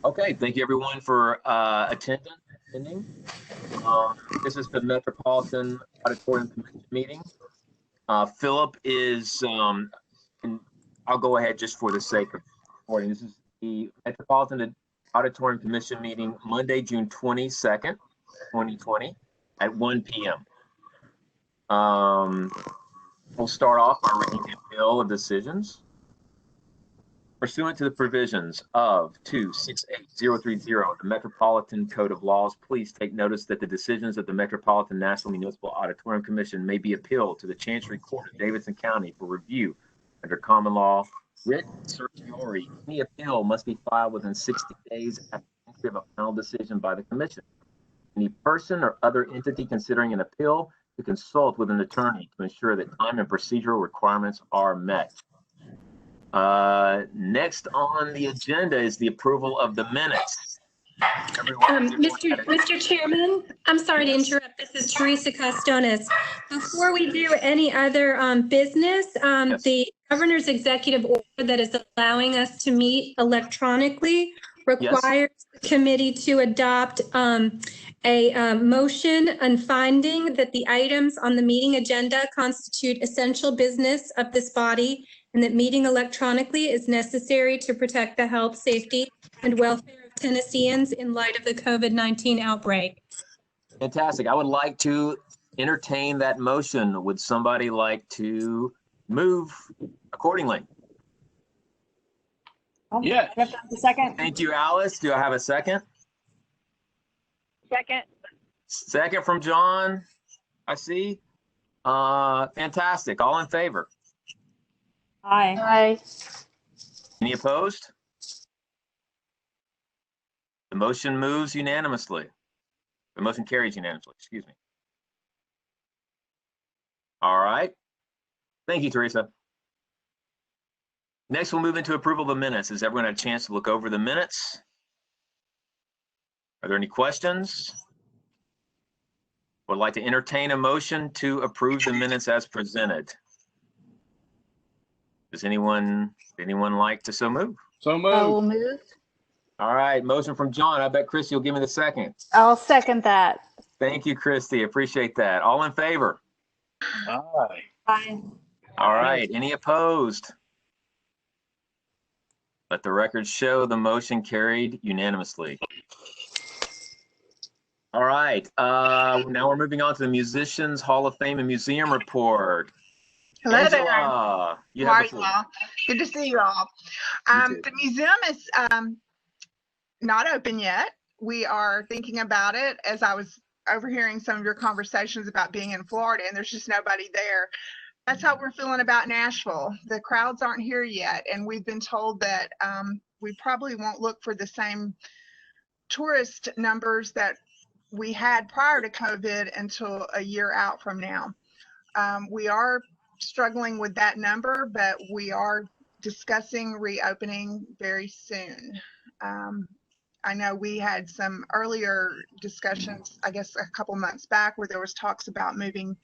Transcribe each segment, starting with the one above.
Okay, thank you everyone for attending. This is the Metropolitan Auditorium Commission meeting. Philip is, and I'll go ahead just for the sake of recording. This is the Metropolitan Auditorium Commission meeting, Monday, June 22nd, 2020 at 1 p.m. We'll start off by reading the bill of decisions. Pursuant to the provisions of 268030, the Metropolitan Code of Laws, please take notice that the decisions of the Metropolitan National Municipal Auditorium Commission may be appealed to the Chancery Court of Davidson County for review under common law. Writ certiorari, any appeal must be filed within 60 days after the entry of a final decision by the Commission. Any person or other entity considering an appeal to consult with an attorney to ensure that time and procedural requirements are met. Next on the agenda is the approval of the minutes. Mr. Chairman, I'm sorry to interrupt. This is Teresa Costones. Before we do any other business, Yes. the governor's executive order that is allowing us to meet electronically requires the committee to adopt a motion and finding that the items on the meeting agenda constitute essential business of this body and that meeting electronically is necessary to protect the health, safety, and welfare of Tennesseans in light of the COVID-19 outbreak. Fantastic. I would like to entertain that motion. Would somebody like to move accordingly? Yeah. A second. Thank you, Alice. Do I have a second? Second. Second from John, I see. Fantastic. All in favor? Aye. Aye. Any opposed? The motion moves unanimously. The motion carries unanimously, excuse me. All right. Thank you, Teresa. Next, we'll move into approval of the minutes. Has everyone had a chance to look over the minutes? Are there any questions? Would like to entertain a motion to approve the minutes as presented. Does anyone like to so move? So moved. I will move. All right, motion from John. I bet Christy will give me the second. I'll second that. Thank you, Christy. Appreciate that. All in favor? Aye. Aye. All right. Any opposed? Let the record show the motion carried unanimously. All right. Now we're moving on to the Musicians Hall of Fame and Museum report. Hello Angela, there. you How have are the you floor. all? Good to see you all. You too. The museum is not open yet. We are thinking about it as I was overhearing some of your conversations about being in Florida and there's just nobody there. That's how we're feeling about Nashville. The crowds aren't here yet. And we've been told that we probably won't look for the same tourist numbers that we had prior to COVID until a year out from now. We are struggling with that number, but we are discussing reopening very soon. I know we had some earlier discussions, I guess a couple months back, where there was talks about moving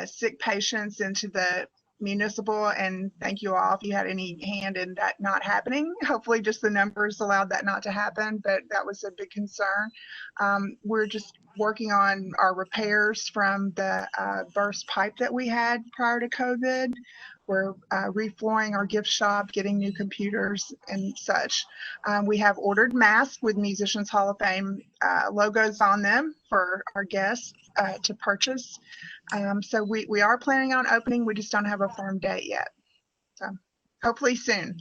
sick patients into the Municipal, and thank you all if you had any hand in that not happening. Hopefully just the numbers allowed that not to happen, but that was a big concern. We're just working on our repairs from the burst pipe that we had prior to COVID. We're reflooring our gift shop, getting new computers and such. We have ordered masks with Musicians Hall of Fame logos on them for our guests to purchase. So we are planning on opening. We just don't have a firm date yet. So hopefully soon.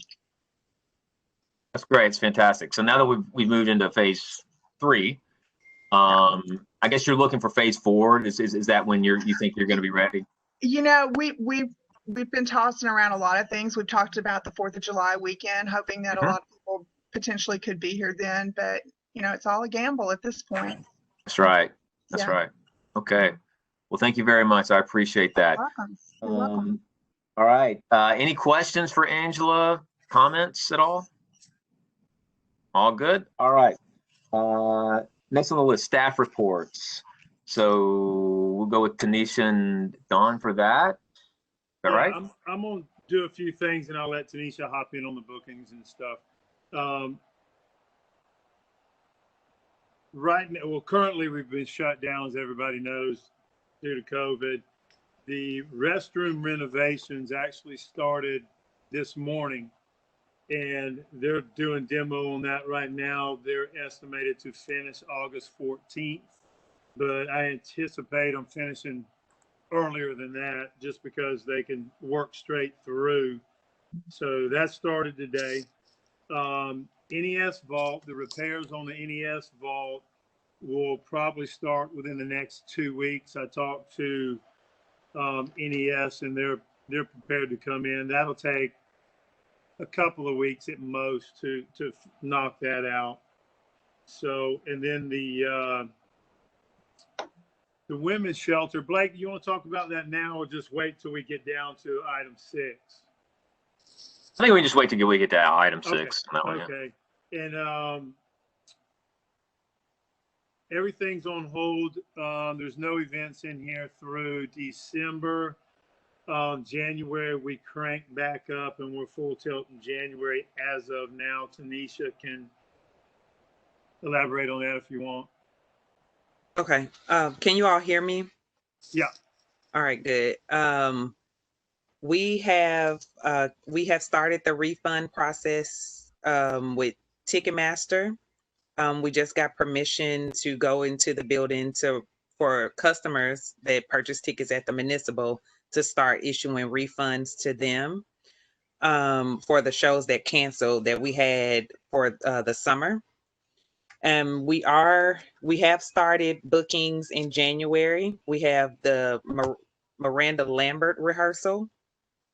That's great. It's fantastic. So now that we've moved into phase 3, I guess you're looking for phase 4. Is that when you think you're going to be ready? You know, we've been tossing around a lot of things. We've talked about the 4th of July weekend, hoping that a lot of people potentially could be here then, but you know, it's all a gamble at this point. That's right. That's right. Okay. Well, thank you very much. I appreciate that. You're welcome. You're welcome. All right. Any questions for Angela? Comments at all? All good? All right. Next on the list, staff reports. So we'll go with Tanisha and Dawn for that. Is that right? I'm going to do a few things and I'll let Tanisha hop in on the bookings and stuff. right now, well, currently we've been shut down, as everybody knows, due to COVID. The restroom renovations actually started this morning, and they're doing demo on that right now. They're estimated to finish August 14th, but I anticipate them finishing earlier than that just because they can work straight through. So that started today. NES vault, the repairs on the NES vault will probably start within the next 2 weeks. I talked to NES, and they're prepared to come in. That'll take a couple of weeks at most to knock that out. So, and then the women's shelter, Blake, you want to talk about that now, or just wait till we get down to item 6? I think we just wait till we get to item 6. Okay. Okay. And everything's on hold. There's no events in here through December. January, we crank back up and we're full tilt in January as of now. Tanisha can elaborate on that if you want. Okay. Can you all hear me? Yeah. All right, good. We have started the refund process with Ticketmaster. We just got permission to go into the building for customers that purchase tickets at the Municipal to start issuing refunds to them for the shows that canceled that we had for the summer. We have started bookings in January. We have the Miranda Lambert rehearsal,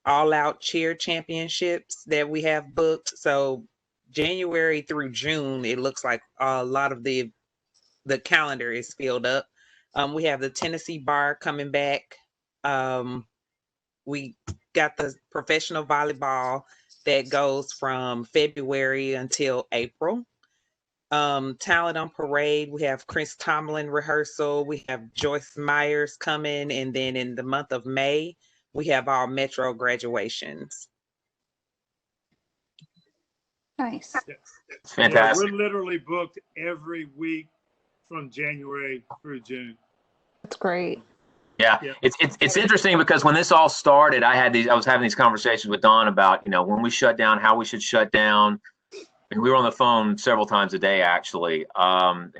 All Out Cheer Championships that we have booked. So January through June, it looks like a lot of the calendar is filled up. We have the Tennessee Bar coming back. We got the professional volleyball that goes from February until April. Talent on Parade, we have Chris Tomlin rehearsal. We have Joyce Myers coming. And then in the month of May, we have our Metro graduations. Nice. Fantastic. Yeah, we're literally booked every week from January through June. That's great. Yeah, it's interesting because when this all started, I was having these conversations with Don about, when we shut down, how we should shut down. And we were on the phone several times a day, actually.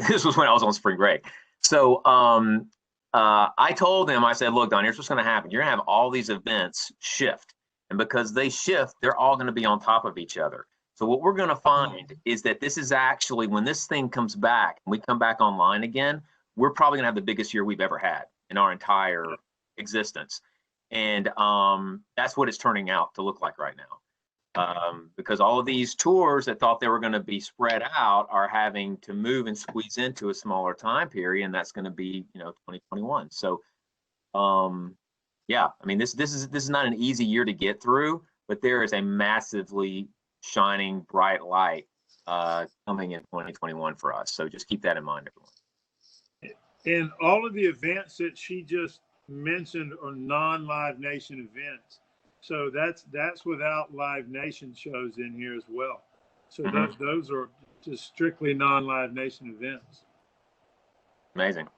This was when I was on spring break. So I told him, I said, look, Don, here's what's going to happen. You're going to have all these events shift. And because they shift, they're all going to be on top of each other. So what we're going to find is that this is actually, when this thing comes back and we come back online again, we're probably going to have the biggest year we've ever had in our entire existence. And that's what it's turning out to look like right now. Because all of these tours that thought they were going to be spread out are having to move and squeeze into a smaller time period, and that's going to be 2021. So yeah, I mean this is not an easy year to get through, but there is a massively shining bright light coming in 2021 for us. So just keep that in mind, everyone. And all of the events that she just mentioned are non-Live Nation events. So that's without Live Nation shows in here as well. So those are just strictly non-Live Nation events. Amazing,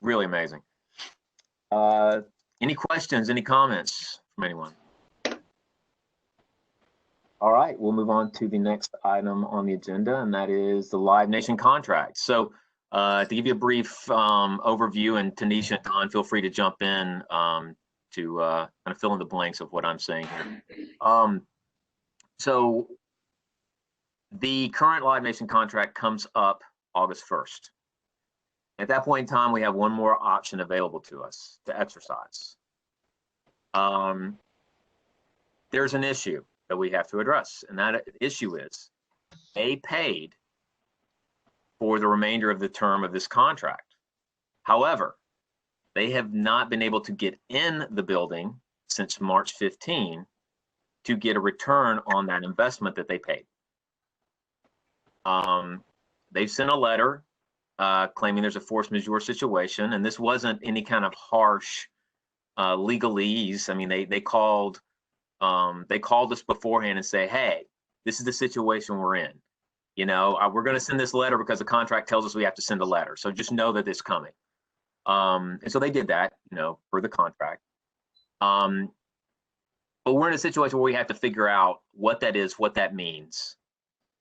really amazing. Any questions? Any comments from anyone? All right, we'll move on to the next item on the agenda, and that is the Live Nation contract. So to give you a brief overview, and Tanisha and Don, feel free to jump in to kind of fill in the blanks of what I'm saying here. So the current Live Nation contract comes up August 1st. At that point in time, we have one more option available to us to exercise. There's an issue that we have to address, and that issue is they paid for the remainder of the term of this contract. However, they have not been able to get in the building since March 15 to get a return on that investment that they paid. They've sent a letter claiming there's a force majeure situation, and this wasn't any kind of harsh legalese. I mean, they called us beforehand and say, hey, this is the situation we're in. You know, we're going to send this letter because the contract tells us we have to send a letter. So just know that it's coming. And so they did that, you know, for the contract. But we're in a situation where we have to figure out what that is, what that means,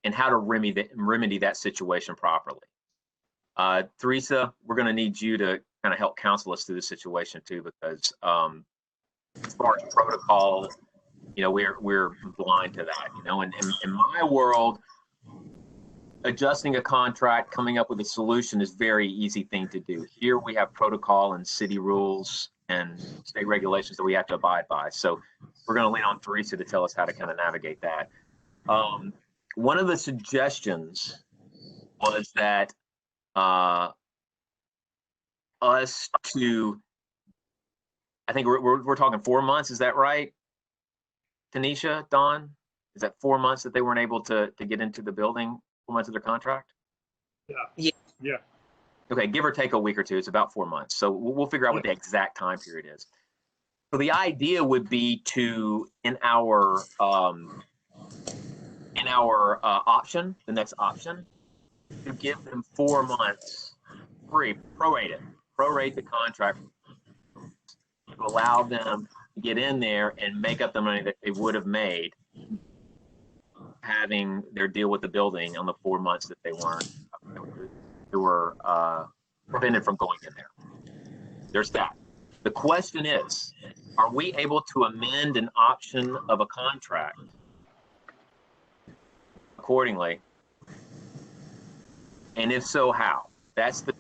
and how to remedy that situation properly. Teresa, we're going to need you to kind of help counsel us through the situation too, because as far as protocol, you know, we're blind to that. You know, and in my world, adjusting a contract, coming up with a solution is very easy thing to do. Here we have protocol and city rules and state regulations that we have to abide by. So we're going to lean on Teresa to tell us how to kind of navigate that. One of the suggestions was that us to, I think we're talking 4 months. Is that right? Tanisha, Don, is that 4 months that they weren't able to get into the building? 4 months of their contract? Yeah. Okay, give or take a week or two. It's about 4 months. So we'll figure out what the exact time period is. So the idea would be to, in our option, the next option, to give them 4 months free, prorate the contract to allow them to get in there and make up the money that they would have made having their deal with the building on the 4 months that they were prevented from going in there. There's that. The question is, are we able to amend an option of a contract accordingly? And if so, how? That's the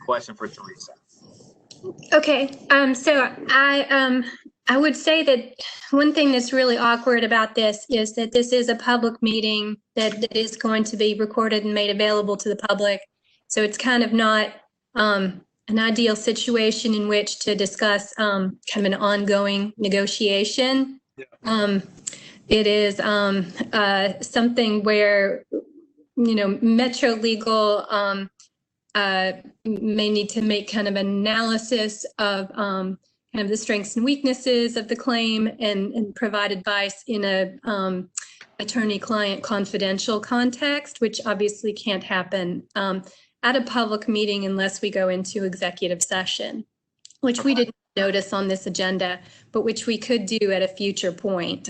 question for Teresa. Okay, so I would say that one thing that's really awkward about this is that this is a public meeting that is going to be recorded and made available to the public. So it's kind of not an ideal situation in which to discuss kind of an ongoing negotiation. It is something where, you know, Metro Legal may need to make kind of an analysis of kind of the strengths and weaknesses of the claim and provide advice in a attorney-client confidential context, which obviously can't happen at a public meeting unless we go into executive session, which we didn't notice on this agenda, but which we could do at a future point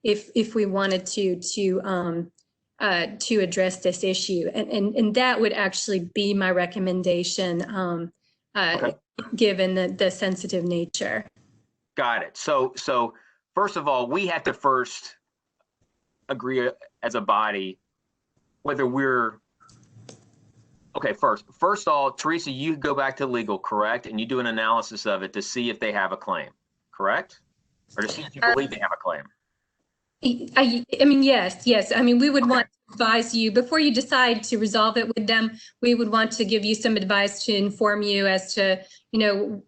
if we wanted to address this issue. And that would actually be my recommendation, given the sensitive nature. Got it. So first of all, we have to first agree as a body whether we're, okay, first of all, Teresa, you go back to legal, correct? And you do an analysis of it to see if they have a claim, correct? Or to see if you believe they have a claim. I mean, yes. I mean, we would want to advise you before you decide to resolve it with them. We would want to give you some advice to inform you as to, you know,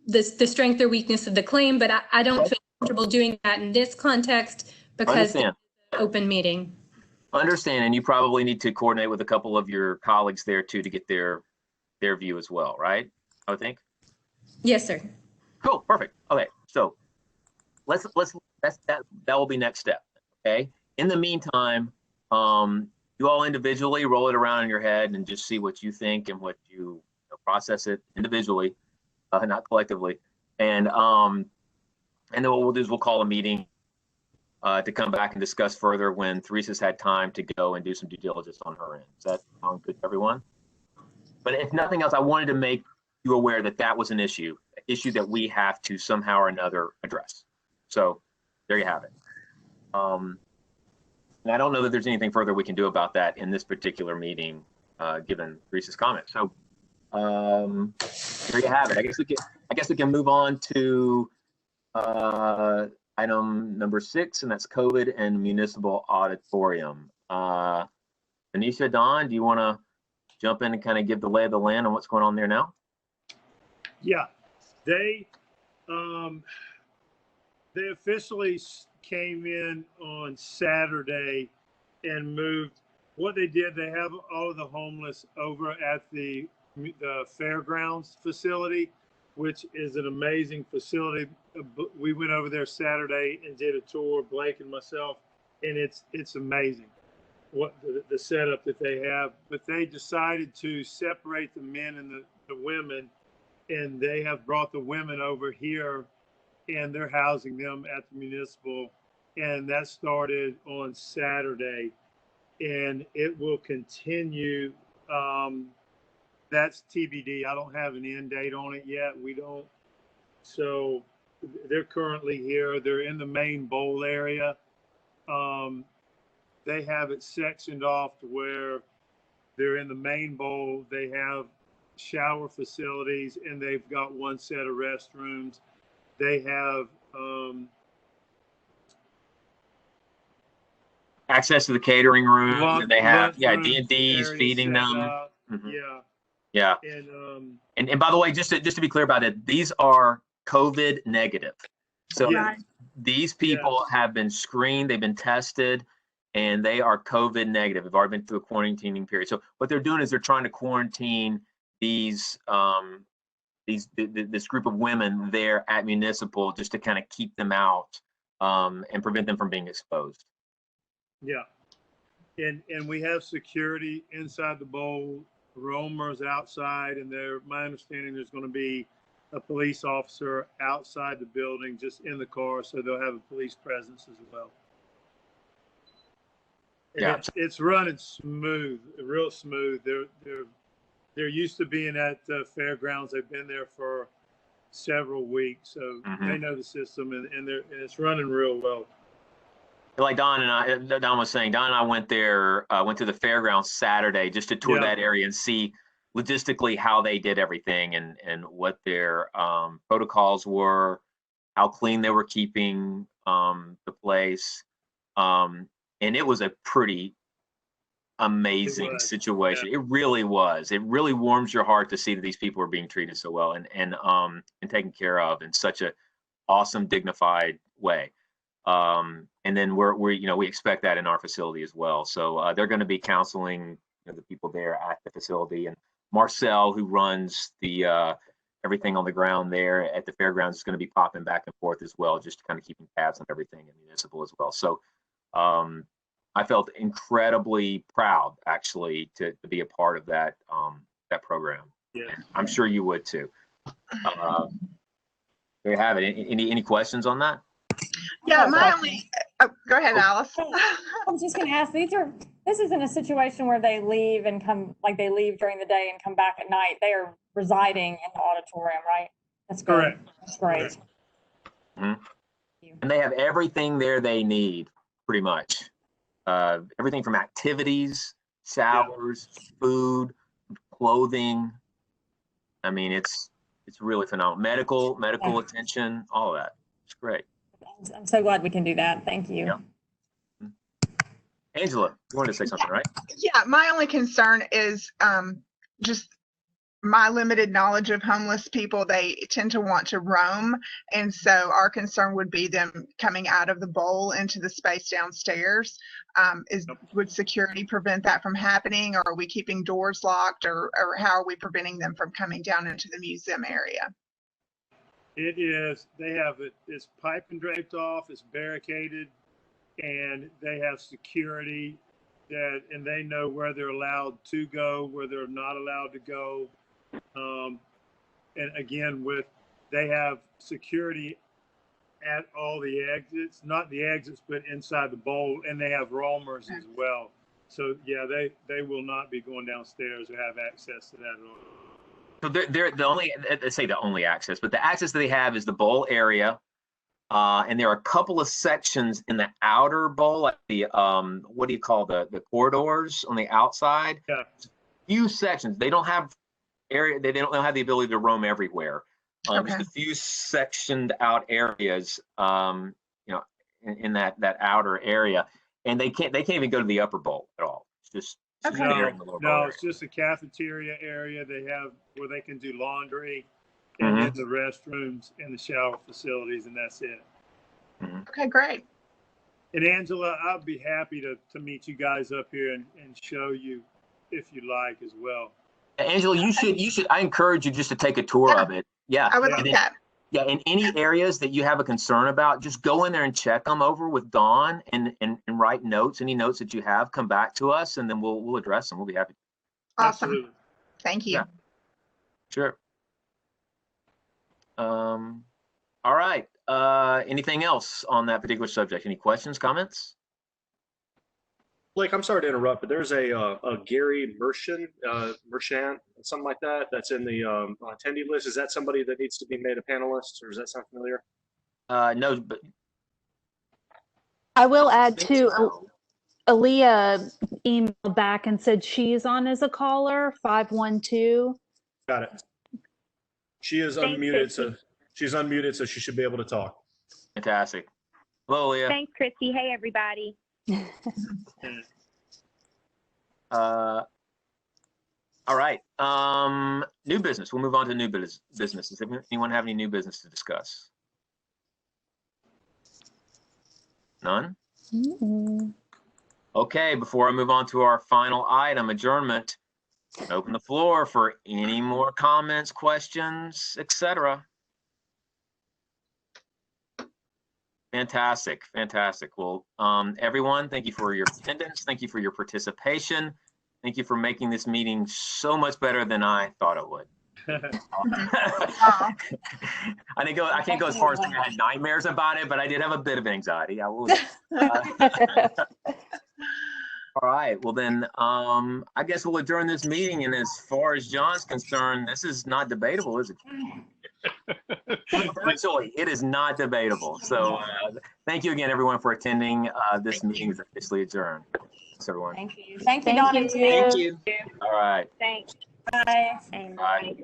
the strength or weakness of the claim. But I don't feel comfortable doing that in this context because it's an open meeting. Understand, and you probably need to coordinate with a couple of your colleagues there too to get their view as well, right? I would think. Yes, sir. Cool, perfect. Okay, so that will be next step. Okay. In the meantime, you all individually roll it around in your head and just see what you think and what you process it individually, not collectively. And then what we'll do is we'll call a meeting to come back and discuss further when Teresa's had time to go and do some due diligence on her end. Does that sound good to everyone? But if nothing else, I wanted to make you aware that that was an issue that we have to somehow or another address. So there you have it. And I don't know that there's anything further we can do about that in this particular meeting, given Teresa's comment. So there you have it. I guess we can move on to item number 6, and that's COVID and Municipal Auditorium. Anisha, Don, do you want to jump in and kind of give the lay of the land on what's going on there now? Yeah, they officially came in on Saturday and moved. What they did, they have all of the homeless over at the fairgrounds facility, which is an amazing facility. We went over there Saturday and did a tour, Blake and myself, and it's amazing. what the setup that they have, but they decided to separate the men and the women, and they have brought the women over here, and they're housing them at the Municipal, and that started on Saturday, and it will continue. That's TBD. I don't have an end date on it yet. We don't. So they're currently here. They're in the main bowl area. They have it sectioned off to where they're in the main bowl. They have shower facilities, and they've got one set of restrooms. They have access to the catering room. lunch, They have lunch D&D's area feeding set them. up. Mhm. Yeah, Yeah. And by the way, just to be clear about it, these are COVID negative. So Yes. these people have been screened, they've been tested, and they are COVID negative. They've already been through a quarantining period. So what they're doing is they're trying to quarantine these this group of women there at Municipal, just to kind of keep them out and prevent them from being exposed. Yeah. And we have security inside the bowl, roamers outside, and my understanding there's going to be a police officer outside the building, just in the car, so they'll have a police presence as well. And Yeah. it's running smooth, real smooth. They're used to being at fairgrounds. They've been there for several weeks, so they know the system, and it's running real well. Like Don was saying, Don and I went there, went to the fairgrounds Saturday just to tour that area and see logistically how they did everything and what their protocols were, how clean they were keeping the place. And it was a pretty amazing situation. It really was. It really warms your heart to see that these people are being treated so well and taken care of in such a awesome, dignified way. And then we expect that in our facility as well. So they're going to be counseling the people there at the facility, and Marcel, who runs the everything on the ground there at the fairgrounds, is going to be popping back and forth as well, just kind of keeping tabs on everything in Municipal as well. So I felt incredibly proud, actually, to be a part of that program. Yeah, I'm sure you would too. There you have it. Any questions on that? Yeah, go ahead, Alice. I was just going to ask, this isn't a situation where they leave and come, like they leave during the day and come back at night. They are residing in the auditorium, right? That's good. Correct. That's great. And they have everything there they need, pretty much. Everything from activities, showers, food, clothing. I mean, it's really phenomenal. Medical attention, all of that. It's great. I'm so glad we can do that. Thank you. Yeah. Angela, you wanted to say something, right? Yeah, my only concern is just my limited knowledge of homeless people. They tend to want to roam, and so our concern would be them coming out of the bowl into the space downstairs. Would security prevent that from happening, or are we keeping doors locked, or how are we preventing them from coming down into the museum area? It is. They have it. It's pipe and draped off. It's barricaded, and they have security and they know where they're allowed to go, where they're not allowed to go. And again, they have security at all the exits, not the exits, but inside the bowl, and they have roamers as well. So yeah, they will not be going downstairs or have access to that at all. So they're the only, they say the only access, but the access that they have is the bowl area. And there are a couple of sections in the outer bowl, like the, what do you call the corridors on the outside? Yeah. Few sections. They don't have area, they don't have the ability to roam everywhere. Just a few sectioned out areas, in that outer area. And they can't even go to the upper bowl at all. It's just it's just a cafeteria area they have where they can do laundry and then the restrooms and the shower facilities, and that's it. Okay, great. And Angela, I'd be happy to meet you guys up here and show you if you like as well. Angela, you should. I encourage you just to take a tour of it. Yeah, I would like that. Yeah, in any areas that you have a concern about, just go in there and check them over with Dawn and write notes. Any notes that you have, come back to us, and then we'll address them. We'll be happy. Awesome. Absolutely. Thank you. Yeah. Sure. All right. Anything else on that particular subject? Any questions, comments? Blake, I'm sorry to interrupt, but there's a Gary Merchant, something like that, that's in the attendee list. Is that somebody that needs to be made a panelist, or does that sound familiar? No, but I will add think too, so. Aaliyah emailed back and said she's on as a caller, 512. Got it. She is Thanks, unmuted, so Christy. she's unmuted, so she should be able to talk. Fantastic. Hello, Leah. Thanks, Christy. Hey, everybody. All right. New business. We'll move on to new business. Does anyone have any new business to discuss? None? Okay, before I move on to our final item, adjournment, open the floor for any more comments, questions, etc. Fantastic, fantastic. Well, everyone, thank you for your attendance. Thank you for your participation. Thank you for making this meeting so much better than I thought it would. I can't go as far as saying I had nightmares about it, but I did have a bit of anxiety. I will. All right. Well, then, I guess we'll adjourn this meeting. And as far as John's concerned, this is not debatable, is it? Virtually, it is not debatable. So thank you again, everyone, for attending. This meeting is officially adjourned. Thanks, everyone. Thank you. Thank you, Thank Dawn. you. and Thank you. All right. Thanks. Bye. And Bye.